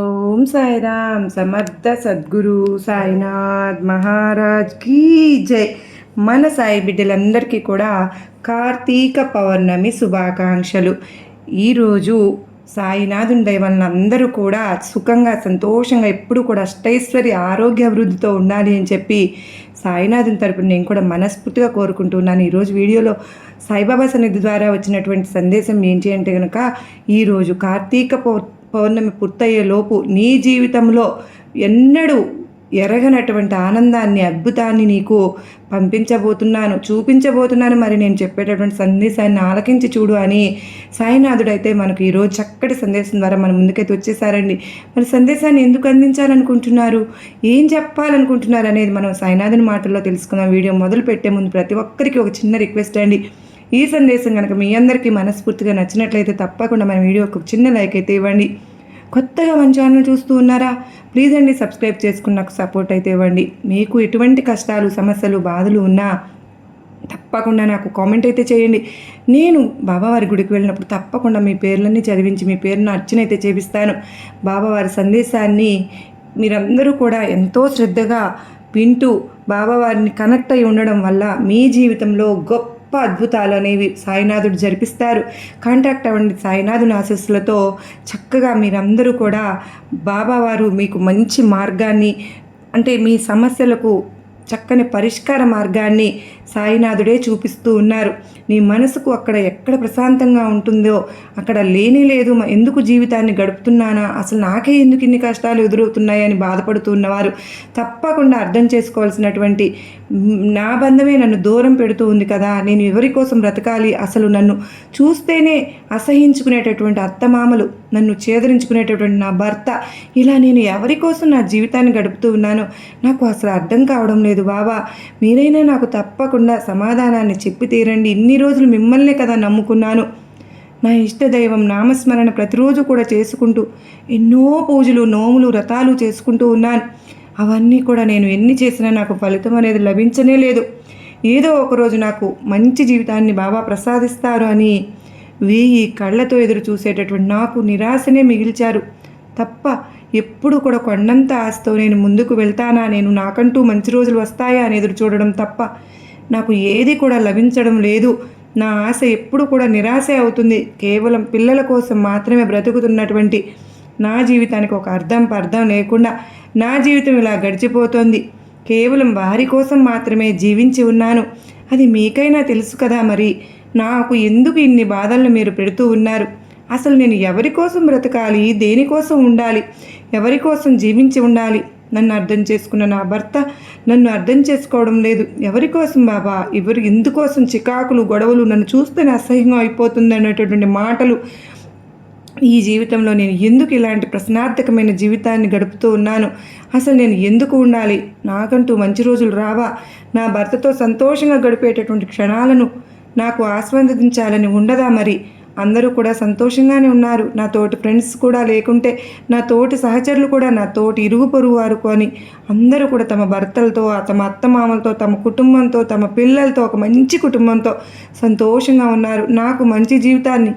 ఓం సాయిరామ్ సమర్థ సద్గురు సాయినాథ్ మహారాజ్ కీ జై. మన సాయి బిడ్డలందరికీ కూడా కార్తీక పౌర్ణమి శుభాకాంక్షలు. ఈరోజు సాయినాథుని దయ వలన అందరూ కూడా సుఖంగా సంతోషంగా ఎప్పుడు కూడా అష్టైశ్వర్య ఆరోగ్య అభివృద్ధితో ఉండాలి అని చెప్పి సాయినాథుని తరపున నేను కూడా మనస్ఫూర్తిగా కోరుకుంటున్నాను. ఈరోజు వీడియోలో సాయిబాబా సన్నిధి ద్వారా వచ్చినటువంటి సందేశం ఏంటి అంటే కనుక, ఈరోజు కార్తీక పౌర్ణమి పూర్తయ్యే లోపు నీ జీవితంలో ఎన్నడూ ఎరగనటువంటి ఆనందాన్ని, అద్భుతాన్ని నీకు పంపించబోతున్నాను, చూపించబోతున్నాను. మరి నేను చెప్పేటటువంటి సందేశాన్ని ఆలకించి చూడు అని సాయినాథుడైతే మనకు ఈరోజు చక్కటి సందేశం ద్వారా మన ముందుకైతే వచ్చేసారండి. మరి సందేశాన్ని ఎందుకు అందించాలనుకుంటున్నారు, ఏం చెప్పాలనుకుంటున్నారు అనేది మనం సాయినాథుని మాటల్లో తెలుసుకుందాం. వీడియో మొదలు పెట్టే ముందు ప్రతి ఒక్కరికి ఒక చిన్న రిక్వెస్ట్ అండి. ఈ సందేశం కనుక మీ అందరికీ మనస్ఫూర్తిగా నచ్చినట్లయితే తప్పకుండా మన వీడియోకి ఒక చిన్న లైక్ అయితే ఇవ్వండి. కొత్తగా మన ఛానల్ చూస్తూ ఉన్నారా, ప్లీజ్ అండి సబ్స్క్రైబ్ చేసుకుని నాకు సపోర్ట్ అయితే ఇవ్వండి. మీకు ఎటువంటి కష్టాలు, సమస్యలు, బాధలు ఉన్నా తప్పకుండా నాకు కామెంట్ అయితే చేయండి. నేను బాబావారి గుడికి వెళ్ళినప్పుడు తప్పకుండా మీ పేర్లన్నీ చదివించి మీ పేరును అర్చన అయితే చేపిస్తాను. బాబావారి సందేశాన్ని మీరందరూ కూడా ఎంతో శ్రద్ధగా వింటూ బాబావారిని కనెక్ట్ అయి ఉండడం వల్ల మీ జీవితంలో గొప్ప అద్భుతాలు అనేవి సాయినాథుడు జరిపిస్తారు. కాంటాక్ట్ అవ్వండి. సాయినాథుని ఆశీస్సులతో చక్కగా మీరందరూ కూడా బాబావారు మీకు మంచి మార్గాన్ని, అంటే మీ సమస్యలకు చక్కని పరిష్కార మార్గాన్ని సాయినాథుడే చూపిస్తూ ఉన్నారు. నీ మనసుకు అక్కడ ఎక్కడ ప్రశాంతంగా ఉంటుందో అక్కడ లేని లేదు, ఎందుకు జీవితాన్ని గడుపుతున్నానా, అసలు నాకే ఎందుకు ఇన్ని కష్టాలు ఎదురవుతున్నాయని బాధపడుతూ ఉన్నవారు తప్పకుండా అర్థం చేసుకోవాల్సినటువంటి, నా బంధమే నన్ను దూరం పెడుతూ ఉంది కదా, నేను ఎవరి కోసం బ్రతకాలి, అసలు నన్ను చూస్తేనే అసహించుకునేటటువంటి అత్తమామలు, నన్ను చేదరించుకునేటటువంటి నా భర్త, ఇలా నేను ఎవరి కోసం నా జీవితాన్ని గడుపుతూ ఉన్నానో నాకు అసలు అర్థం కావడం లేదు. బాబా మీరైనా నాకు తప్పకుండా సమాధానాన్ని చెప్పి తీరండి. ఇన్ని రోజులు మిమ్మల్నే కదా నమ్ముకున్నాను. నా ఇష్టదైవం నామస్మరణ ప్రతిరోజు కూడా చేసుకుంటూ ఎన్నో పూజలు, నోములు, వ్రతాలు చేసుకుంటూ ఉన్నాను. అవన్నీ కూడా నేను ఎన్ని చేసినా నాకు ఫలితం అనేది లభించనే లేదు. ఏదో ఒకరోజు నాకు మంచి జీవితాన్ని బాబా ప్రసాదిస్తారు అని 1000 కళ్ళతో ఎదురు చూసేటటువంటి నాకు నిరాశనే మిగిల్చారు తప్ప ఎప్పుడు కూడా కొండంత ఆశతో నేను ముందుకు వెళ్తానా, నేను నాకంటూ మంచి రోజులు వస్తాయా అని ఎదురు చూడడం తప్ప నాకు ఏది కూడా లభించడం లేదు. నా ఆశ ఎప్పుడు కూడా నిరాశ అవుతుంది. కేవలం పిల్లల కోసం మాత్రమే బ్రతుకుతున్నటువంటి నా జీవితానికి ఒక అర్థం లేకుండా నా జీవితం ఇలా గడిచిపోతోంది. కేవలం వారి కోసం మాత్రమే జీవించి ఉన్నాను. అది మీకైనా తెలుసు కదా. మరి నాకు ఎందుకు ఇన్ని బాధలను మీరు పెడుతూ ఉన్నారు? అసలు నేను ఎవరి కోసం బ్రతకాలి, దేనికోసం ఉండాలి, ఎవరి కోసం జీవించి ఉండాలి? నన్ను అర్థం చేసుకున్న నా భర్త నన్ను అర్థం చేసుకోవడం లేదు. ఎవరి కోసం బాబా, ఎందుకోసం చికాకులు, గొడవలు, నన్ను చూస్తేనే అసహ్యంగా అయిపోతుంది అనేటటువంటి మాటలు. ఈ జీవితంలో నేను ఎందుకు ఇలాంటి ప్రశ్నార్థకమైన జీవితాన్ని గడుపుతూ ఉన్నాను? అసలు నేను ఎందుకు ఉండాలి? నాకంటూ మంచి రోజులు రావా? నా భర్తతో సంతోషంగా గడిపేటటువంటి క్షణాలను నాకు ఆస్వాదించాలని ఉండదా? మరి అందరూ కూడా సంతోషంగానే ఉన్నారు. నా తోటి ఫ్రెండ్స్ కూడా, లేకుంటే నా తోటి సహచరులు కూడా, నా తోటి ఇరుగు పొరుగు వారు కొని అందరూ కూడా తమ భర్తలతో, తమ అత్తమామలతో, తమ కుటుంబంతో, తమ పిల్లలతో, ఒక మంచి కుటుంబంతో సంతోషంగా ఉన్నారు. నాకు మంచి జీవితాన్ని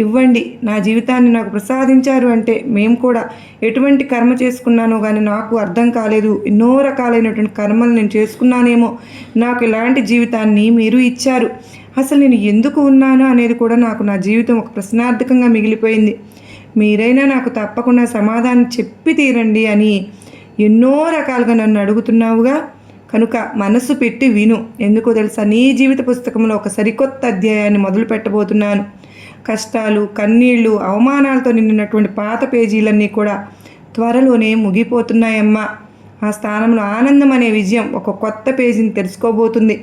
ఇవ్వండి, నా జీవితాన్ని నాకు ప్రసాదించారు అంటే మేము కూడా ఎటువంటి కర్మ చేసుకున్నానో కానీ నాకు అర్థం కాలేదు. ఎన్నో రకాలైనటువంటి కర్మలు నేను చేసుకున్నానేమో, నాకు ఇలాంటి జీవితాన్ని మీరు ఇచ్చారు. అసలు నేను ఎందుకు ఉన్నాను అనేది కూడా నాకు నా జీవితం ఒక ప్రశ్నార్థకంగా మిగిలిపోయింది. మీరైనా నాకు తప్పకుండా సమాధానం చెప్పి తీరండి అని ఎన్నో రకాలుగా నన్ను అడుగుతున్నావుగా, కనుక మనసు పెట్టి విను. ఎందుకో తెలుసా, నీ జీవిత పుస్తకంలో ఒక సరికొత్త అధ్యాయాన్ని మొదలు పెట్టబోతున్నాను. కష్టాలు, కన్నీళ్లు, అవమానాలతో నిండినటువంటి పాత పేజీలన్నీ కూడా త్వరలోనే ముగిపోతున్నాయమ్మా. ఆ స్థానంలో ఆనందం అనే విజయం ఒక కొత్త పేజీని తెరుచుకోబోతుంది.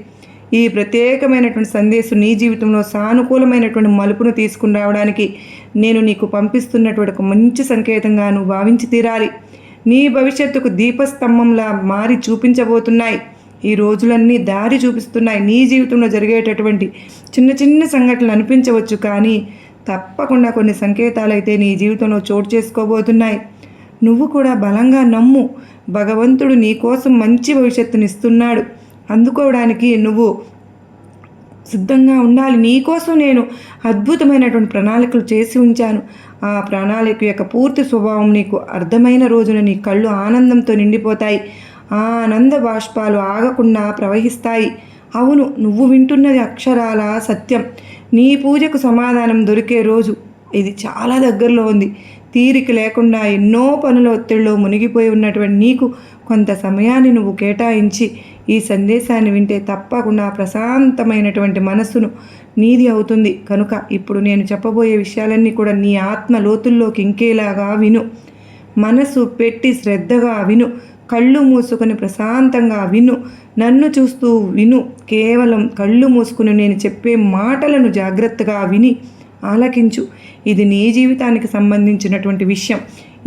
ఈ ప్రత్యేకమైనటువంటి సందేశం నీ జీవితంలో సానుకూలమైనటువంటి మలుపును తీసుకుని రావడానికి నేను నీకు పంపిస్తున్నటువంటి ఒక మంచి సంకేతంగా నువ్వు భావించి తీరాలి. నీ భవిష్యత్తుకు దీపస్తంభంలా మారి చూపించబోతున్నాయి. ఈ రోజులన్నీ దారి చూపిస్తున్నాయి. నీ జీవితంలో జరిగేటటువంటి చిన్న చిన్న సంఘటనలు అనిపించవచ్చు, కానీ తప్పకుండా కొన్ని సంకేతాలు అయితే నీ జీవితంలో చోటు చేసుకోబోతున్నాయి. నువ్వు కూడా బలంగా నమ్ము. భగవంతుడు నీ కోసం మంచి భవిష్యత్తుని ఇస్తున్నాడు. అందుకోవడానికి నువ్వు సిద్ధంగా ఉండాలి. నీకోసం నేను అద్భుతమైనటువంటి ప్రణాళికలు చేసి ఉంచాను. ఆ ప్రణాళిక యొక్క పూర్తి స్వభావం నీకు అర్థమైన రోజున నీ కళ్ళు ఆనందంతో నిండిపోతాయి. ఆ ఆనంద బాష్పాలు ఆగకుండా ప్రవహిస్తాయి. అవును, నువ్వు వింటున్నది అక్షరాల సత్యం. నీ పూజకు సమాధానం దొరికే రోజు ఇది చాలా దగ్గరలో ఉంది. తీరిక లేకుండా ఎన్నో పనుల ఒత్తిడిలో మునిగిపోయి ఉన్నటువంటి నీకు కొంత సమయాన్ని నువ్వు కేటాయించి ఈ సందేశాన్ని వింటే తప్పకుండా ప్రశాంతమైనటువంటి మనస్సును నీది అవుతుంది. కనుక ఇప్పుడు నేను చెప్పబోయే విషయాలన్నీ కూడా నీ ఆత్మ లోతుల్లోకి ఇంకేలాగా విను. మనసు పెట్టి శ్రద్ధగా విను. కళ్ళు మూసుకొని ప్రశాంతంగా విను. నన్ను చూస్తూ విను. కేవలం కళ్ళు మూసుకుని నేను చెప్పే మాటలను జాగ్రత్తగా విని ఆలకించు. ఇది నీ జీవితానికి సంబంధించినటువంటి విషయం.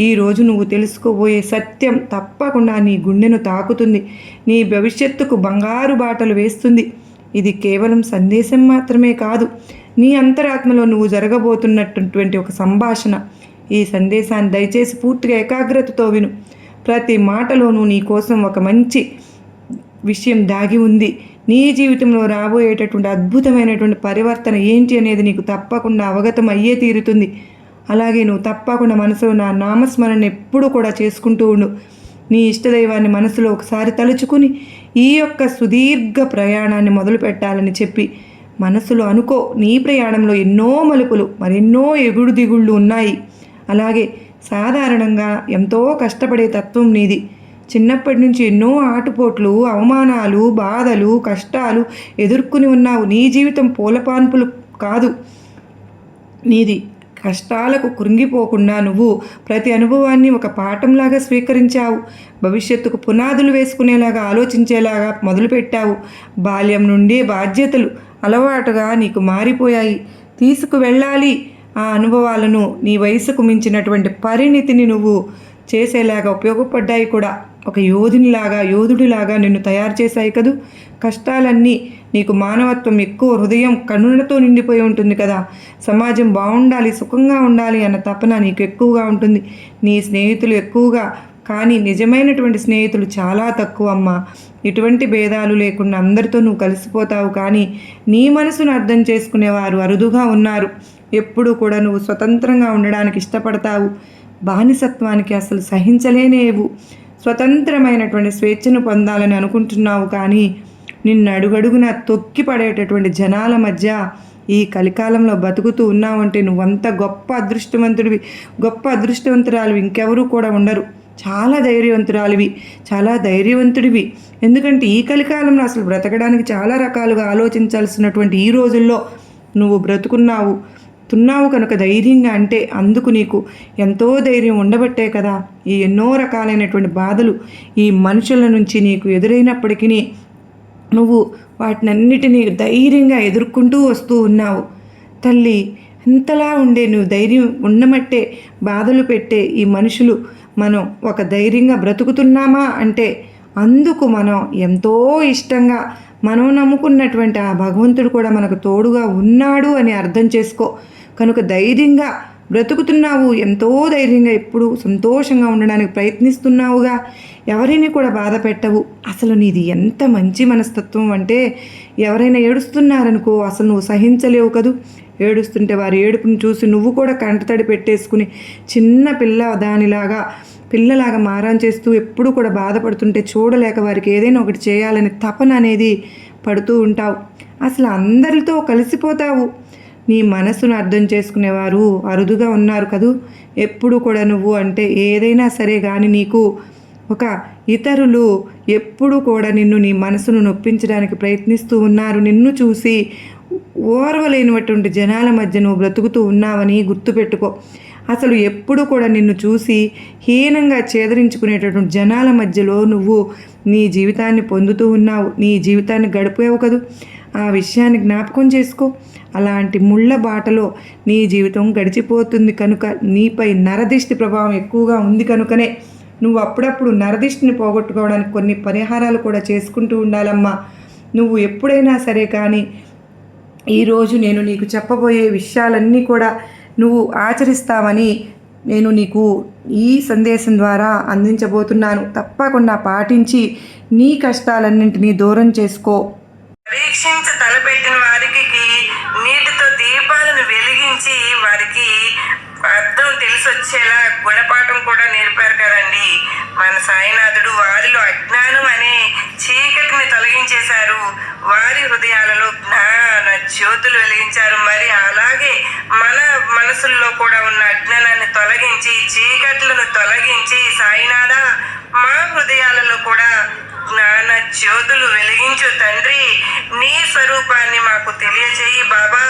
ఈరోజు నువ్వు తెలుసుకోబోయే సత్యం తప్పకుండా నీ గుండెను తాకుతుంది. నీ భవిష్యత్తుకు బంగారు బాటలు వేస్తుంది. ఇది కేవలం సందేశం మాత్రమే కాదు, నీ అంతరాత్మలో నువ్వు జరగబోతున్నటువంటి ఒక సంభాషణ. ఈ సందేశాన్ని దయచేసి పూర్తిగా ఏకాగ్రతతో విను. ప్రతి మాటలోనూ నీ కోసం ఒక మంచి విషయం దాగి ఉంది. నీ జీవితంలో రాబోయేటటువంటి అద్భుతమైనటువంటి పరివర్తన ఏంటి అనేది నీకు తప్పకుండా అవగతం అయ్యే తీరుతుంది. అలాగే నువ్వు తప్పకుండా మనసులో నా నామస్మరణ ఎప్పుడూ కూడా చేసుకుంటూ ఉండు. నీ ఇష్టదైవాన్ని మనసులో ఒకసారి తలుచుకుని ఈ యొక్క సుదీర్ఘ ప్రయాణాన్ని మొదలు పెట్టాలని చెప్పి మనసులో అనుకో. నీ ప్రయాణంలో ఎన్నో మలుపులు, మరెన్నో ఎగుడు దిగుళ్ళు ఉన్నాయి. అలాగే సాధారణంగా ఎంతో కష్టపడే తత్వం నీది. చిన్నప్పటి నుంచి ఎన్నో ఆటుపోట్లు, అవమానాలు, బాధలు, కష్టాలు ఎదుర్కొని ఉన్నావు. నీ జీవితం పూలపాన్పులు కాదు నీది. కష్టాలకు కృంగిపోకుండా నువ్వు ప్రతి అనుభవాన్ని ఒక పాఠంలాగా స్వీకరించావు. భవిష్యత్తుకు పునాదులు వేసుకునేలాగా ఆలోచించేలాగా మొదలుపెట్టావు. బాల్యం నుండి బాధ్యతలు అలవాటుగా నీకు మారిపోయాయి. తీసుకువెళ్ళాలి ఆ అనుభవాలను. నీ వయసుకు మించినటువంటి పరిణితిని నువ్వు చేసేలాగా ఉపయోగపడ్డాయి కూడా. ఒక యోధుడిలాగా నిన్ను తయారు చేశాయి కదూ. కష్టాలన్నీ నీకు మానవత్వం ఎక్కువ, హృదయం కరుణతో నిండిపోయి ఉంటుంది కదా. సమాజం బాగుండాలి, సుఖంగా ఉండాలి అన్న తపన నీకు ఎక్కువగా ఉంటుంది. నీ స్నేహితులు ఎక్కువగా, కానీ నిజమైనటువంటి స్నేహితులు చాలా తక్కువ అమ్మా. ఎటువంటి భేదాలు లేకుండా అందరితో నువ్వు కలిసిపోతావు, కానీ నీ మనసును అర్థం చేసుకునేవారు అరుదుగా ఉన్నారు. ఎప్పుడు కూడా నువ్వు స్వతంత్రంగా ఉండడానికి ఇష్టపడతావు. బానిసత్వానికి అసలు సహించలేనేవు. స్వతంత్రమైనటువంటి స్వేచ్ఛను పొందాలని అనుకుంటున్నావు, కానీ నిన్ను అడుగడుగున తొక్కి పడేటటువంటి జనాల మధ్య ఈ కలికాలంలో బతుకుతూ ఉన్నావంటే నువ్వంత గొప్ప అదృష్టవంతురాలివి ఇంకెవరూ కూడా ఉండరు. చాలా ధైర్యవంతుడివి. ఎందుకంటే ఈ కలికాలంలో అసలు బ్రతకడానికి చాలా రకాలుగా ఆలోచించాల్సినటువంటి ఈ రోజుల్లో నువ్వు బ్రతుకున్నావు కనుక ధైర్యంగా, అంటే అందుకు నీకు ఎంతో ధైర్యం ఉండబట్టే కదా ఈ ఎన్నో రకాలైనటువంటి బాధలు ఈ మనుషుల నుంచి నీకు ఎదురైనప్పటికీ నువ్వు వాటినన్నిటినీ ధైర్యంగా ఎదుర్కొంటూ వస్తూ ఉన్నావు. తల్లి, ఇంతలా ఉండే నువ్వు ధైర్యం ఉండమట్టే బాధలు పెట్టే ఈ మనుషులు మనం ఒక ధైర్యంగా బ్రతుకుతున్నామా అంటే అందుకు మనం ఎంతో ఇష్టంగా మనం నమ్ముకున్నటువంటి ఆ భగవంతుడు కూడా మనకు తోడుగా ఉన్నాడు అని అర్థం చేసుకో. కనుక ధైర్యంగా బ్రతుకుతున్నావు, ఎంతో ధైర్యంగా ఎప్పుడు సంతోషంగా ఉండడానికి ప్రయత్నిస్తున్నావుగా. ఎవరిని కూడా బాధ పెట్టవు. అసలు నీది ఎంత మంచి మనస్తత్వం అంటే ఎవరైనా ఏడుస్తున్నారనుకో అసలు నువ్వు సహించలేవు కదూ. ఏడుస్తుంటే వారి ఏడుపును చూసి నువ్వు కూడా కంటతడి పెట్టేసుకుని చిన్న పిల్లలాగా మారాన్ చేస్తూ ఎప్పుడు కూడా బాధపడుతుంటే చూడలేక వారికి ఏదైనా ఒకటి చేయాలని తపన అనేది పడుతూ ఉంటావు. అసలు అందరితో కలిసిపోతావు. నీ మనసును అర్థం చేసుకునేవారు అరుదుగా ఉన్నారు కదూ. ఎప్పుడు కూడా నువ్వు అంటే ఏదైనా సరే కానీ నీకు ఒక ఇతరులు ఎప్పుడు కూడా నీ మనసును నొప్పించడానికి ప్రయత్నిస్తూ ఉన్నారు. నిన్ను చూసి ఓర్వలేనటువంటి జనాల మధ్య నువ్వు బ్రతుకుతూ ఉన్నావని గుర్తుపెట్టుకో. అసలు ఎప్పుడు కూడా నిన్ను చూసి హీనంగా చేదరించుకునేటటువంటి జనాల మధ్యలో నువ్వు నీ జీవితాన్ని పొందుతూ ఉన్నావు. నీ జీవితాన్ని గడిపావు కదూ. ఆ విషయాన్ని జ్ఞాపకం చేసుకో. అలాంటి ముళ్ళ బాటలో నీ జీవితం గడిచిపోతుంది కనుక నీపై నరదిష్టి ప్రభావం ఎక్కువగా ఉంది కనుకనే నువ్వు అప్పుడప్పుడు నరదిష్టిని పోగొట్టుకోవడానికి కొన్ని పరిహారాలు కూడా చేసుకుంటూ ఉండాలమ్మా. నువ్వు ఎప్పుడైనా సరే కానీ ఈరోజు నేను నీకు చెప్పబోయే విషయాలన్నీ కూడా నువ్వు ఆచరిస్తావని నేను నీకు ఈ సందేశం ద్వారా అందించబోతున్నాను. తప్పకుండా పాటించి నీ కష్టాలన్నింటినీ దూరం చేసుకో. పరీక్షించి తలపెట్టిన వారికి నీటితో దీపాలను వెలిగించి వారికి అర్థం వచ్చేలా గుణపాఠం కూడా నేర్పారు కదండి మన సాయినాథుడు. వారిలో అజ్ఞానం అనే చీకటిని తొలగించేశారు, వారి హృదయాలలో జ్ఞాన జ్యోతులు వెలిగించారు. మరి అలాగే మన మనసుల్లో కూడా ఉన్న అజ్ఞానాన్ని తొలగించి, చీకట్లను తొలగించి, సాయినాథ మా హృదయాలలో కూడా జ్ఞాన జ్యోతులు వెలిగించు తండ్రి, నీ స్వరూపాన్ని మాకు తెలియచేయి బాబా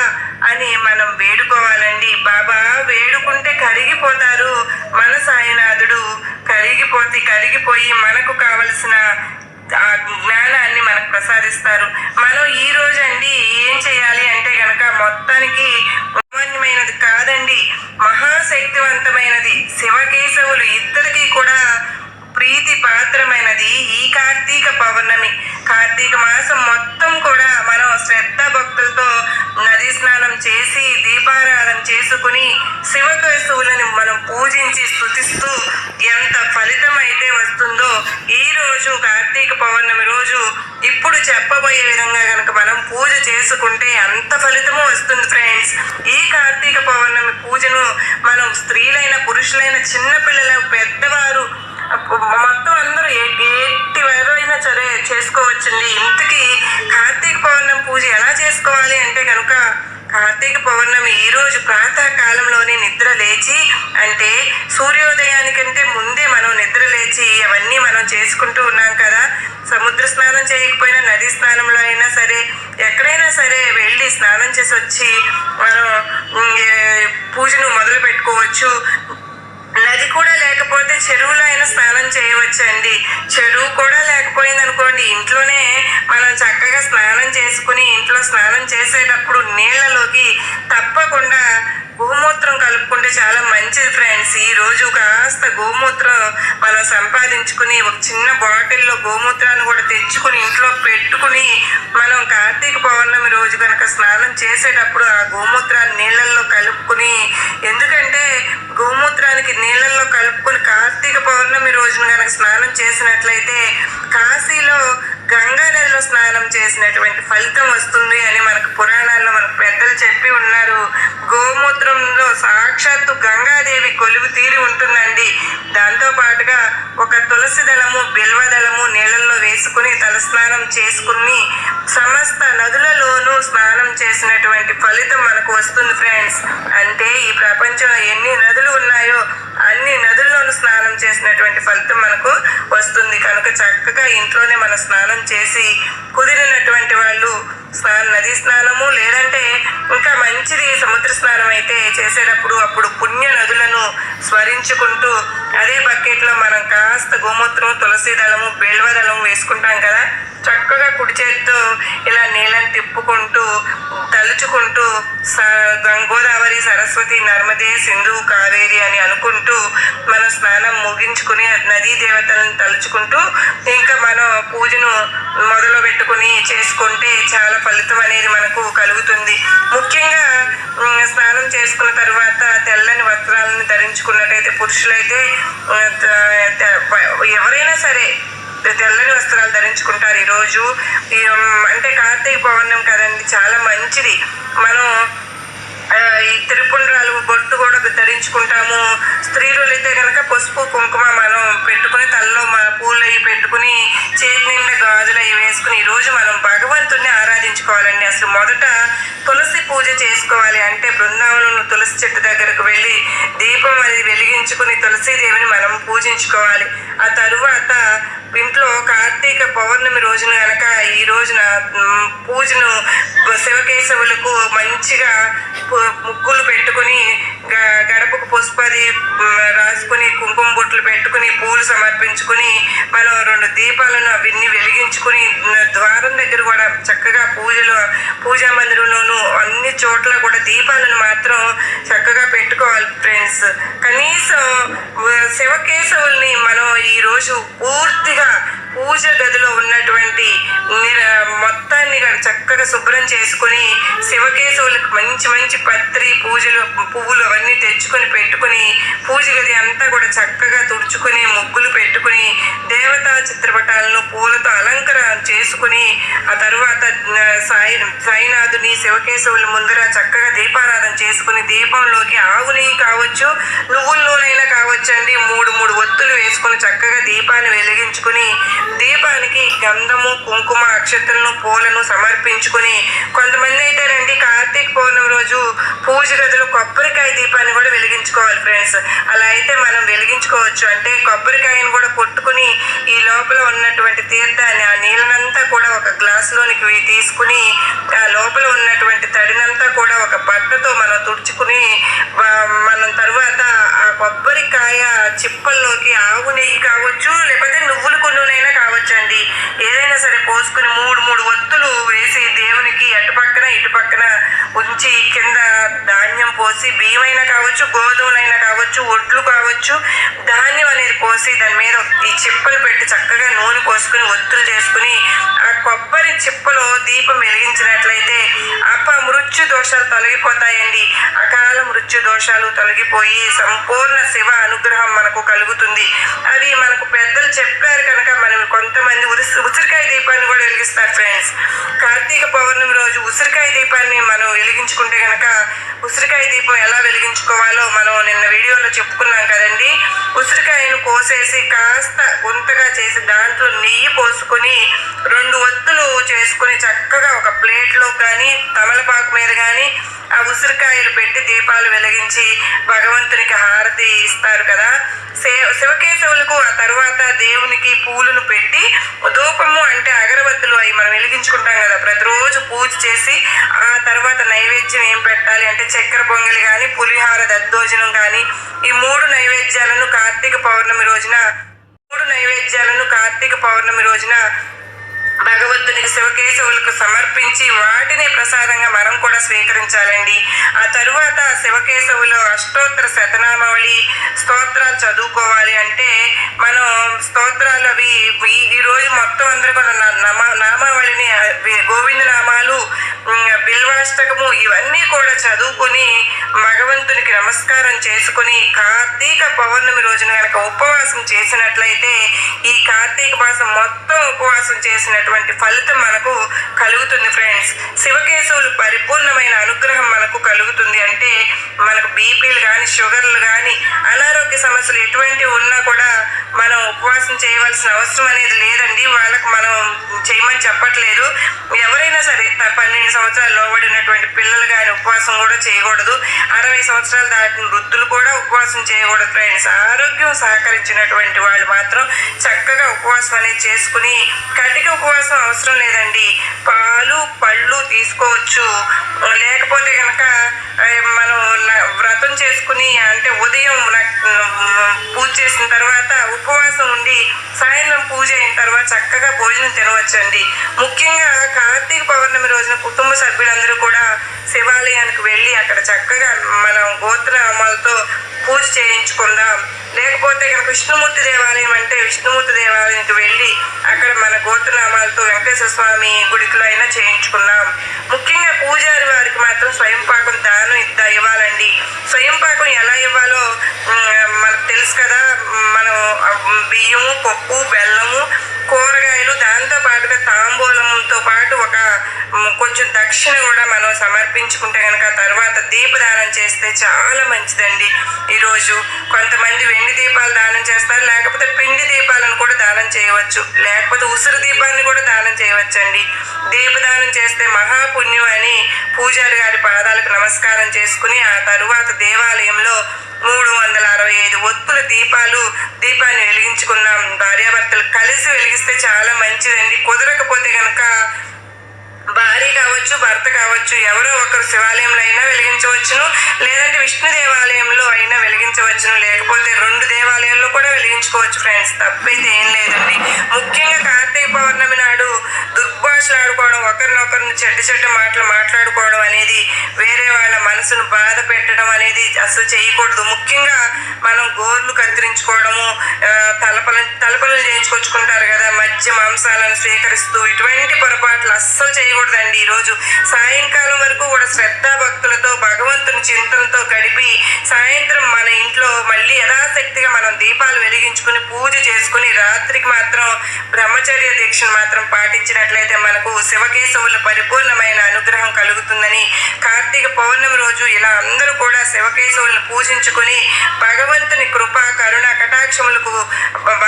అని మనం వేడుకోవాలండి. బాబా వేడుకుంటే కరిగిపోతారు మన సాయినాథుడు. కరిగిపోయి మనకు కావలసిన ఆ జ్ఞానాన్ని మనకు ప్రసాదిస్తారు. మనం ఈ రోజు అండి ఏం చేయాలి అంటే గనక మొత్తానికి సామాన్యమైనది కాదండి, మహాశక్తివంతమైనది. శివకేశవులు ఇద్దరికి కూడా ప్రీతి పాత్రమైనది ఈ కార్తీక పౌర్ణమి. కార్తీక మాసం మొత్తం కూడా మనం శ్రద్ధ భక్తులతో నదీ స్నానం చేసి దీపారాధన చేసుకుని శివకేశవులను మనం పూజించి స్తుతిస్తూ ఎంత ఫలితం అయితే వస్తుందో ఈ రోజు కార్తీక పౌర్ణమి రోజు ఇప్పుడు చెప్పబోయే విధంగా కనుక మనం పూజ చేసుకుంటే అంత ఫలితము వస్తుంది ఫ్రెండ్స్. ఈ కార్తీక పౌర్ణమి పూజను మనం స్త్రీలైన పురుషులైన చిన్నపిల్లల పెద్దవారు మొత్తం అందరూ ఎట్టి ఎవరైనా సరే చేసుకోవచ్చండి. ఇంతకీ కార్తీక పౌర్ణమి పూజ ఎలా చేసుకోవాలి అంటే కనుక కార్తీక పౌర్ణమి ఈ రోజు ప్రాతకాలంలోనే నిద్ర లేచి, అంటే సూర్యోదయానికంటే ముందే మనం నిద్ర లేచి అవన్నీ మనం చేసుకుంటూ ఉన్నాం కదా. సముద్ర స్నానం చేయకపోయినా నదీ స్నానంలో అయినా సరే ఎక్కడైనా సరే వెళ్ళి స్నానం చేసి వచ్చి మనం పూజను మొదలు పెట్టుకోవచ్చు. నది కూడా లేకపోతే చెరువులో అయినా స్నానం చేయవచ్చు అండి. చెరువు కూడా లేకపోయింది అనుకోండి, ఇంట్లోనే మనం చక్కగా స్నానం చేసుకుని ఇంట్లో స్నానం చేసేటప్పుడు నీళ్లలోకి తప్పకుండా గోమూత్రం కలుపుకుంటే చాలా మంచిది ఫ్రెండ్స్. ఈ రోజు కాస్త గోమూత్రం మనం సంపాదించుకుని ఒక చిన్న బాటిల్లో గోమూత్రాన్ని కూడా తెచ్చుకుని ఇంట్లో పెట్టుకుని మనం కార్తీక పౌర్ణమి రోజు కనుక స్నానం చేసేటప్పుడు ఆ గోమూత్రాన్ని నీళ్ళల్లో కలుపుకుని, ఎందుకంటే గోమూత్రానికి నీళ్ళల్లో కలుపుకుని కార్తీక పౌర్ణమి రోజున కనుక స్నానం చేసినట్లయితే కాశీలో గంగా నదిలో స్నానం చేసినటువంటి ఫలితం వస్తుంది అని మనకు పురాణాల్లో మనకు పెద్దలు చెప్పి ఉన్నారు. గోమూత్రంలో సాక్షాత్తు గంగాదేవి కొలువు తీరి ఉంటుందండి. దాంతో పాటుగా ఒక తులసి దళము బిల్వదళము నీళ్ళల్లో వేసుకుని తలస్నానం చేసుకుని సమస్త నదులలోనూ స్నానం చేసినటువంటి ఫలితం మనకు వస్తుంది ఫ్రెండ్స్. అంటే ఈ ప్రపంచంలో ఎన్ని నదులు ఉన్నాయో అన్ని నదుల్లోనూ స్నానం చేసినటువంటి ఫలితం మనకు వస్తుంది. కనుక చక్కగా ఇంట్లోనే మనం స్నానం చేసి కుదిరినటువంటి వాళ్ళు నదీ స్నానము లేదంటే ఇంకా మంచిది సముద్ర స్నానం అయితే చేసేటప్పుడు అప్పుడు పుణ్య నదులను స్మరించుకుంటూ అదే బకెట్లో మనం కాస్త గోమూత్రం తులసి దళము బెల్వదళము వేసుకుంటాం కదా, చక్కగా కుడి చేతితో ఇలా నీళ్ళని తిప్పుకుంటూ తలుచుకుంటూ గోదావరి సరస్వతి నర్మదే సింధు కావేరి అని అనుకుంటూ మనం స్నానం ముగించుకుని నదీ దేవతలను తలుచుకుంటూ ఇంకా మనం పూజను మొదలు పెట్టుకుని చేసుకుంటే చాలా ఫలితం అనేది మనకు కలుగుతుంది. ముఖ్యంగా స్నానం చేసుకున్న తర్వాత తెల్లని వస్త్రాలను ధరించుకున్నట్టయితే పురుషులైతే ఎవరైనా సరే తెల్లని వస్త్రాలు ధరించుకుంటారు ఈరోజు. అంటే కార్తీక పౌర్ణమి కదండి, చాలా మంచిది. మనం ఈ తిరుపుండ్రాలు బొట్టు కూడా ధరించుకుంటాము. స్త్రీలు అయితే కనుక పసుపు కుంకుమ మనం పెట్టుకుని తలలో పూలు అవి పెట్టుకుని చేతి నిండా గాజులు అవి వేసుకుని ఈరోజు మనం భగవంతుడిని ఆరాధించుకోవాలండి. అసలు మొదట తులసి పూజ చేసుకోవాలి. అంటే బృందావనం తులసి చెట్టు దగ్గరకు వెళ్ళి దీపం అది వెలిగించుకుని తులసీదేవిని మనం పూజించుకోవాలి. ఆ తరువాత ఇంట్లో కార్తీక పౌర్ణమి రోజున కనుక ఈ రోజున పూజను శివకేశవులకు మంచిగా ముగ్గులు పెట్టుకుని గడపకు పుష్పది రాసుకుని కుంకుమ బొట్లు పెట్టుకుని పూలు సమర్పించుకుని మనం 2 దీపాలను అవన్నీ వెలిగించుకుని ద్వారం దగ్గర కూడా చక్కగా పూజా మందిరంలోనూ అన్ని చోట్ల కూడా దీపాలను మాత్రం చక్కగా పెట్టుకోవాలి ఫ్రెండ్స్. కనీసం శివకేశవుల్ని మనం ఈరోజు పూర్తిగా పూజ గదిలో ఉన్నటువంటి మొత్తాన్ని చక్కగా శుభ్రం చేసుకుని శివకేశవులకు మంచి మంచి పత్రి పూజలు పువ్వులు అవన్నీ తెచ్చుకొని పెట్టుకుని పూజ గది అంతా కూడా చక్కగా తుడుచుకుని ముగ్గులు పెట్టుకుని దేవతా చిత్రపటాలను పూలతో అలంకరణ చేసుకుని ఆ తరువాత సాయినాథుని శివకేశవుల ముందర చక్కగా దీపారాధన చేసుకుని దీపంలోకి ఆవు నెయ్యి కావచ్చు నువ్వుల నూనెైనా కావచ్చు అండి మూడు ఒత్తులు వేసుకుని చక్కగా దీపాన్ని వెలిగించుకుని దీపానికి గంధము కుంకుమ అక్షతలను పూలను సమర్పించుకుని కొంతమంది అయితే రండి కార్తీక పౌర్ణమి రోజు పూజ గదిలో కొబ్బరికాయ దీపాన్ని కూడా వెలిగించుకోవాలి ఫ్రెండ్స్. అలా అయితే మనం వెలిగించుకోవచ్చు. అంటే కొబ్బరికాయను కూడా కొట్టుకుని ఈ లోపల ఉన్నటువంటి తీర్థాన్ని ఆ నీళ్ళనంతా కూడా ఒక గ్లాసులోనికి తీసుకుని ఆ లోపల ఉన్నటువంటి తడినంతా కూడా ఒక బట్టతో మనం తుడుచుకుని మనం తర్వాత ఆ కొబ్బరికాయ చిప్పల్లోకి ఆవు నెయ్యి కావచ్చు లేకపోతే నువ్వుల నూనెైనా కావచ్చు అండి ఏదైనా సరే పోసుకుని మూడు ఒత్తులు వేసి దేవునికి అటుపక్కన ఇటుపక్కన ఉంచి కింద ధాన్యం పోసి బియ్యమైనా కావచ్చు గోధుమలైనా కావచ్చు ఒడ్లు కావచ్చు ధాన్యం అనేది పోసి దాని మీద ఈ చిప్పలు పెట్టి చక్కగా నూనె పోసుకుని ఒత్తులు చేసుకుని ఆ కొబ్బరి చిప్పలో దీపం వెలిగించినట్లయితే మృత్యు దోషాలు తొలగిపోతాయండి. అకాల మృత్యు దోషాలు తొలగిపోయి సంపూర్ణ శివ అనుగ్రహం మనకు కలుగుతుంది. అది మనకు పెద్దలు చెప్పారు కనుక మనం కొంతమంది ఉసిరికాయ దీపాన్ని కూడా వెలిగిస్తారు ఫ్రెండ్స్. కార్తీక పౌర్ణమి రోజు ఉసిరికాయ దీపాన్ని మనం వెలిగించుకుంటే కనుక ఉసిరికాయ దీపం ఎలా వెలిగించుకోవాలో మనం నిన్న వీడియోలో చెప్పుకున్నాం కదండి. ఉసిరికాయను కోసేసి కాస్త గుంతగా చేసి దాంట్లో నెయ్యి పోసుకొని 2 ఒత్తులు చేసుకుని చక్కగా ఒక ప్లేట్లో కానీ తమలపాకు మీద కానీ ఆ ఉసిరికాయలు పెట్టి దీపాలు వెలిగించి భగవంతునికి హారతి ఇస్తారు కదా. శివకేశవులకు ఆ తర్వాత దేవునికి పూలను పెట్టి ధూపము అంటే అగరబత్తులు అవి మనం వెలిగించుకుంటాం కదా ప్రతిరోజు పూజ చేసి ఆ తర్వాత నైవేద్యం ఏం పెట్టాలి అంటే చక్కెర పొంగలి కానీ పులిహార దద్దోజనం కానీ ఈ 3 నైవేద్యాలను కార్తీక పౌర్ణమి రోజున భగవంతునికి శివకేశవులకు సమర్పించి వాటిని ప్రసాదంగా మనం కూడా స్వీకరించాలండి. ఆ తరువాత శివకేశవులు అష్టోత్తర శతనామావళి స్తోత్రాలు చదువుకోవాలి. అంటే మనం స్తోత్రాలు అవి ఈ రోజు మొత్తం అందరూ కూడా నామావళిని గోవింద నామాలు బిల్వాష్టకము ఇవన్నీ కూడా చదువుకుని భగవంతునికి నమస్కారం చేసుకుని కార్తీక పౌర్ణమి రోజున కనుక ఉపవాసం చేసినట్లయితే ఈ కార్తీక మాసం మొత్తం ఉపవాసం చేసినటువంటి ఫలితం మనకు కలుగుతుంది ఫ్రెండ్స్. శివకేశవులు పరిపూర్ణమైన అనుగ్రహం మనకు కలుగుతుంది. అంటే మనకు బీపీలు కానీ షుగర్లు కానీ అనారోగ్య సమస్యలు ఎటువంటివి ఉన్నా కూడా మనం ఉపవాసం చేయవలసిన అవసరం అనేది లేదండి. వాళ్ళకు మనం చేయమని చెప్పట్లేదు. ఎవరైనా సరే 12 సంవత్సరాలు లోబడినటువంటి పిల్లలు కానీ ఉపవాసం కూడా చేయకూడదు. 60 సంవత్సరాలు దాటిన వృద్ధులు కూడా ఉపవాసం చేయకూడదు ఫ్రెండ్స్. ఆరోగ్యం సహకరించినటువంటి వాళ్ళు మాత్రం చక్కగా ఉపవాసం అనేది చేసుకుని కటిక ఉపవాసం అవసరం లేదండి. పాలు పళ్ళు తీసుకోవచ్చు. లేకపోతే కనుక మనం వ్రతం చేసుకుని అంటే ఉదయం పూజ చేసిన తర్వాత ఉపవాసం ఉండి సాయంత్రం పూజ అయిన తర్వాత చక్కగా భోజనం తినవచ్చండి. ముఖ్యంగా కార్తీక పౌర్ణమి రోజున కుటుంబ సభ్యులందరూ కూడా శివాలయానికి వెళ్ళి అక్కడ చక్కగా మనం గోత్రనామాలతో పూజ చేయించుకుందాం. లేకపోతే కనుక విష్ణుమూర్తి దేవాలయం అంటే విష్ణుమూర్తి దేవాలయానికి వెళ్ళి అక్కడ మన గోత్రనామాలతో వెంకటేశ్వర స్వామి గుడిలో అయినా చేయించుకుందాం. ముఖ్యంగా పూజారి వారికి మాత్రం స్వయంపాకం దానం ఇవ్వాలండి. స్వయంపాకం ఎలా ఇవ్వాలో మనకు తెలుసు కదా. మనం బియ్యము పప్పు బెల్లము కూరగాయలు దాంతో పాటుగా తాంబూలంతో పాటు ఒక కొంచెం దక్షిణ కూడా మనం సమర్పించుకుంటే కనుక తర్వాత దీపదానం చేస్తే చాలా మంచిదండి. ఈరోజు కొంతమంది వెండి దీపాలు దానం చేస్తారు. లేకపోతే పిండి దీపాలను కూడా దానం చేయవచ్చు. లేకపోతే ఉసిరి దీపాన్ని కూడా దానం చేయవచ్చండి. దీపదానం చేస్తే మహాపుణ్యం అని పూజారి గారి పాదాలకు నమస్కారం చేసుకుని ఆ తరువాత దేవాలయంలో 365 ఒత్తుల దీపాన్ని వెలిగించుకున్నాం. భార్యాభర్తలు కలిసి వెలిగిస్తే చాలా మంచిదండి. కుదరకపోతే కనుక భార్య కావచ్చు భర్త కావచ్చు ఎవరో ఒకరు శివాలయంలో అయినా వెలిగించవచ్చును. లేదంటే విష్ణు దేవాలయంలో అయినా వెలిగించవచ్చును. లేకపోతే 2 దేవాలయాల్లో కూడా వెలిగించుకోవచ్చు ఫ్రెండ్స్. తప్పైతే ఏం లేదండి. ముఖ్యంగా కార్తీక పౌర్ణమి నాడు దుర్భాష భాషలు ఆడుకోవడం, ఒకరినొకరిని చెడ్డ మాటలు మాట్లాడుకోవడం అనేది, వేరే వాళ్ళ మనసును బాధ పెట్టడం అనేది అసలు చేయకూడదు. ముఖ్యంగా మనం గోర్లు కత్తిరించుకోవడము, తలపలు చేయించుకొచ్చుకుంటారు కదా, మధ్య మాంసాలను స్వీకరిస్తూ ఇటువంటి పొరపాట్లు అస్సలు చేయకూడదండి. ఈరోజు సాయంకాలం వరకు కూడా శ్రద్ధాభక్తులతో భగవంతుని చింతనతో గడిపి సాయంత్రం మన ఇంట్లో మళ్ళీ యథాశక్తిగా మనం దీపాలు వెలిగించుకుని పూజ చేసుకుని రాత్రికి మాత్రం బ్రహ్మచర్య దీక్షను మాత్రం పాటించినట్లయితే మనకు శివకేశవుల పరిపూర్ణమైన అనుగ్రహం కలుగుతుందని, కార్తీక పౌర్ణమి రోజు ఇలా అందరూ కూడా శివకేశవులను పూజించుకుని భగవంతుని కృప కరుణ కటాక్షములకు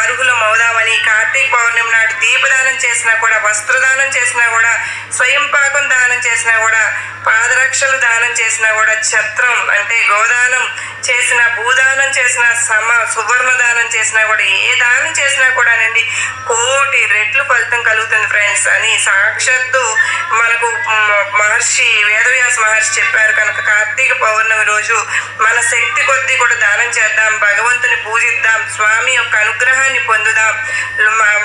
అర్హులం అవుదామని, కార్తీక పౌర్ణమి నాడు దీపదానం చేసినా కూడా, వస్త్రదానం చేసినా కూడా, స్వయం పాకం దానం చేసినా కూడా, పాదరక్షలు దానం చేసినా కూడా, ఛత్రం అంటే గోదానం చేసిన, భూదానం చేసిన, సువర్ణ దానం చేసినా కూడా, ఏ దానం చేసినా కూడానండి కోటి రెట్లు ఫలితం కలుగుతుంది ఫ్రెండ్స్ అని సాక్షాత్తు మనకు వేదవ్యాస మహర్షి చెప్పారు. కనుక కార్తీక పౌర్ణమి రోజు మన శక్తి కొద్దీ కూడా దానం చేద్దాం, భగవంతుని పూజిద్దాం, స్వామి యొక్క అనుగ్రహాన్ని పొందుదాం.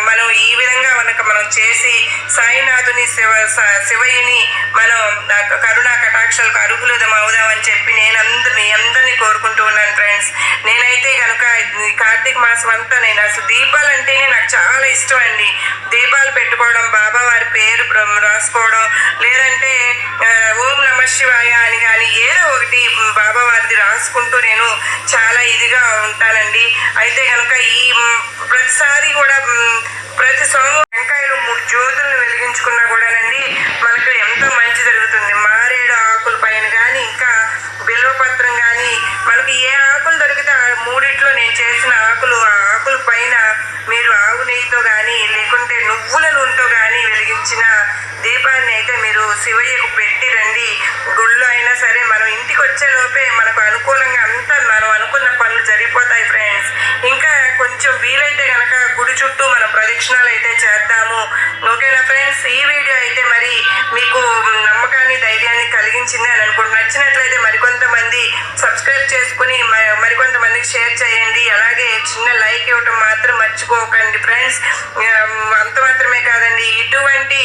మనం ఈ విధంగా మనం చేసి సాయినాథుని శివయ్యని మనం కరుణా కటాక్షాలకు అర్హులదం అవుదామని చెప్పి మీ అందరినీ కోరుకుంటూ ఉన్నాను ఫ్రెండ్స్. నేనైతే కనుక కార్తీక మాసం అంతా నేను అసలు దీపాలు అంటేనే నాకు చాలా ఇష్టం అండి. దీపాలు పెట్టుకోవడం, బాబా వారి పేరు రాసుకోవడం, లేదంటే ఓం నమ శివాయ అని కానీ ఏదో ఒకటి బాబా వారిది రాసుకుంటూ నేను చాలా ఇదిగా ఉంటానండి. అయితే కనుక ఈ ప్రతిసారి కూడా ప్రతి సోమవారం వెంకాయలు 3 జ్యోతులను వెలిగించుకున్నా కూడానండి మనకు ఎంతో మంచి జరుగుతుంది. మారేడు ఆకుల పైన కానీ, ఇంకా బిల్వపత్రం కానీ, మనకి ఏ ఆకులు దొరికితే ఆ 3 నేను చేసిన ఆకులు, ఆ ఆకుల పైన మీరు ఆవు నెయ్యితో కానీ లేకుంటే నువ్వుల నూనెతో కానీ వెలిగించిన దీపాన్ని అయితే మీరు శివయ్యకు పెట్టి రండి. గుళ్ళో అయినా సరే మనం ఇంటికి వచ్చేలోపే మనకు అనుకూలంగా అంతా మనం అనుకున్న పనులు జరిగిపోతాయి ఫ్రెండ్స్. ఇంకా కొంచెం వీలైతే కనుక గుడి చుట్టూ మనం ప్రదక్షిణాలు అయితే చేద్దాము. ఓకేనా ఫ్రెండ్స్? ఈ వీడియో అయితే మరి మీకు నమ్మకాన్ని ధైర్యాన్ని కలిగించింది అని అనుకుంటున్నాను. నచ్చినట్లయితే మరికొంతమంది సబ్స్క్రైబ్ చేసుకుని మరికొంతమందికి షేర్ చేయండి. అలాగే చిన్న లైక్ ఇవ్వటం మాత్రం మర్చిపోకండి ఫ్రెండ్స్. అంత మాత్రమే కాదండి, ఇటువంటి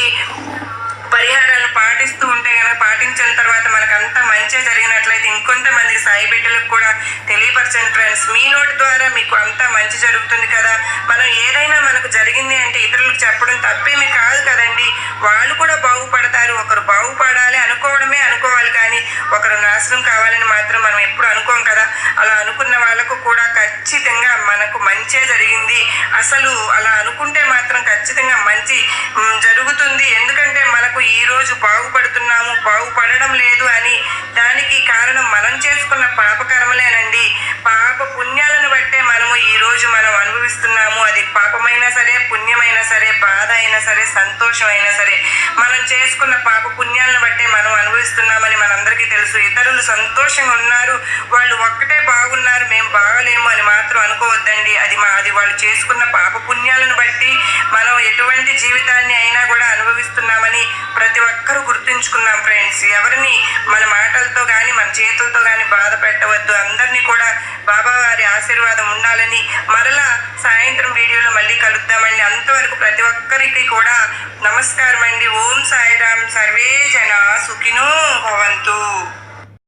పరిహారాలను పాటిస్తూ ఉంటే కనుక, పాటించిన తర్వాత మనకు అంతా మంచిగా జరిగినట్లయితే ఇంకొంతమందికి సాయి బిడ్డలకు కూడా తెలియపరచండి ఫ్రెండ్స్. మీ నోటి ద్వారా మీకు అంతా మంచి జరుగుతుంది కదా. మనం ఏదైనా మనకు జరిగింది అంటే ఇతరులకు చెప్పడం తప్పేమి కాదు కదండి. వాళ్ళు కూడా బాగుపడతారు. ఒకరు బాగుపడాలి అనుకోవాలి కానీ ఒకరు నాశనం కావాలని మాత్రం మనం ఎప్పుడు అనుకోం కదా. అలా అనుకున్న వాళ్ళకు కూడా ఖచ్చితంగా మనకు మంచే జరిగింది. అసలు అలా అనుకుంటే మాత్రం ఖచ్చితంగా మంచి జరుగుతుంది. ఎందుకంటే మనకు ఈ రోజు బాగుపడుతున్నాము, బాగుపడడం లేదు అని దానికి కారణం మనం చేసుకున్న పాపకర్మలేనండి. పాప పుణ్యాలను బట్టే మనము ఈ రోజు మనం అనుభవిస్తున్నాము. అది పాపమైనా సరే, పుణ్యమైనా సరే, బాధ అయినా సరే, సంతోషం అయినా సరే, మనం చేసుకున్న పాప పుణ్యాలను బట్టే మనం అనుభవిస్తున్నామని మనందరికీ తెలుసు. ఇతరులు సంతోషంగా ఉన్నారు, వాళ్ళు ఒక్కటే బాగున్నారు, మేము బాగలేము అని మాత్రం అనుకోవద్దండి. అది వాళ్ళు చేసుకున్న పాప పుణ్యాలను బట్టి మనం ఎటువంటి జీవితాన్ని అయినా కూడా అనుభవిస్తున్నామని ప్రతి ఒక్కరూ గుర్తుంచుకున్నాం ఫ్రెండ్స్. ఎవరిని మన మాటలతో కానీ మన చేతులతో కానీ బాధ పెట్టవద్దు. అందరినీ కూడా బాబా వారి ఆశీర్వాదం ఉండాలని మరలా సాయంత్రం వీడియోలో మళ్ళీ కలుద్దామండి. అంతవరకు ప్రతి ఒక్కరికి కూడా నమస్కారం అండి. ఓం సాయిరామ్. సర్వే జనా